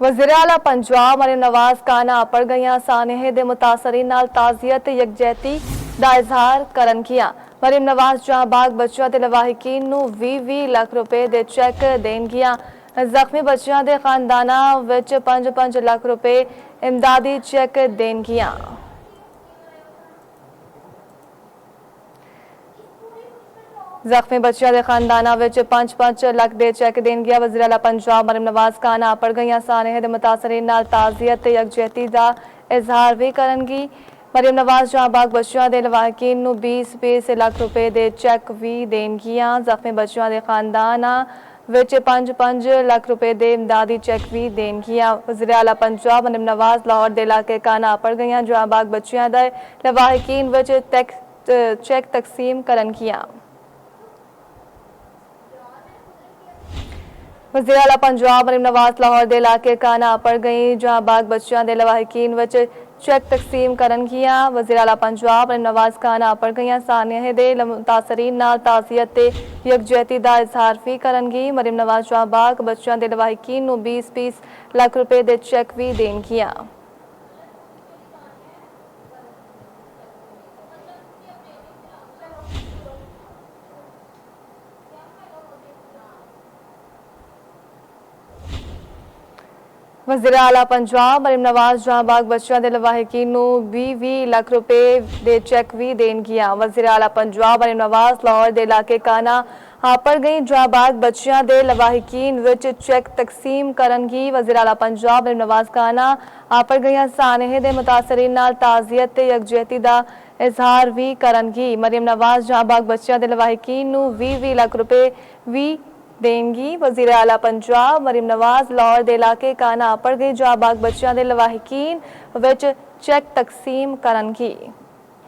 वज़ीर आला पंजाब मरीम नवाज काना पड़ गईयां सानहे दे मुतासरीन नाल ताज़ियत यकजहती दा इजहार करन किया। मरीम नवाज जहां बाग बच्चों के लवाहिकीन नूं 20-20 लाख रुपए दे चैक देनगियां। जख्मी बच्चों के खानदाना विच 5-5 लाख रुपए इमदादी चैक देनगियां। जख्मी बच्चों के खानदाना विच 5-5 लाख दे चैक देनगिया। वज़ीर आला पंजाब मरीम नवाज काना पड़ गईयां सानहे दे मुतासरीन नाल ताज़ियत यकजहती दा इजहार भी करनगी। मरीम नवाज जहां बाग बच्चों के लवाहिकीन नूं 20-20 लाख रुपए दे चैक भी देनगियां। जख्मी बच्चों के खानदाना विच 5-5 लाख रुपए दे इमदादी चैक भी देनगियां। वज़ीर आला पंजाब मरीम नवाज लाहौर दे इलाके काना पड़ गईयां जहां बाग बच्चों के लवाहिकीन विच चैक तकसीम करनगियां। वज़ीर आला पंजाब मरीम नवाज लाहौर दे इलाके काना पड़ गई जहां बाग बच्चों के लवाहिकीन विच चैक तकसीम करनगियां। वज़ीर आला पंजाब मरीम नवाज काना पड़ गईयां सानहे दे मुतासरीन नाल ताज़ियत यकजहती दा इजहार भी करनगी। मरीम नवाज जहां बाग बच्चों के लवाहिकीन नूं 20-20 लाख रुपए दे चैक भी देनगियां। वज़ीर आला पंजाब मरीम नवाज जहां बाग बच्चों के लवाहिकीन नूं 20-20 लाख रुपए दे चैक भी देनगियां। वज़ीर आला पंजाब मरीम नवाज लाहौर दे इलाके काना पड़ गई जहां बाग बच्चों के लवाहिकीन विच चैक तकसीम करनगी। वज़ीर आला पंजाब मरीम नवाज काना पड़ गईयां सानहे दे मुतासरीन नाल ताज़ियत यकजहती दा इजहार भी करनगी। मरीम नवाज जहां बाग बच्चों के लवाहिकीन नूं 20-20 लाख रुपए भी देंगी। वज़ीर आला पंजाब मरीम नवाज लाहौर दे इलाके काना पड़ गई जहां बाग बच्चों के लवाहिकीन विच चैक तकसीम करनगी।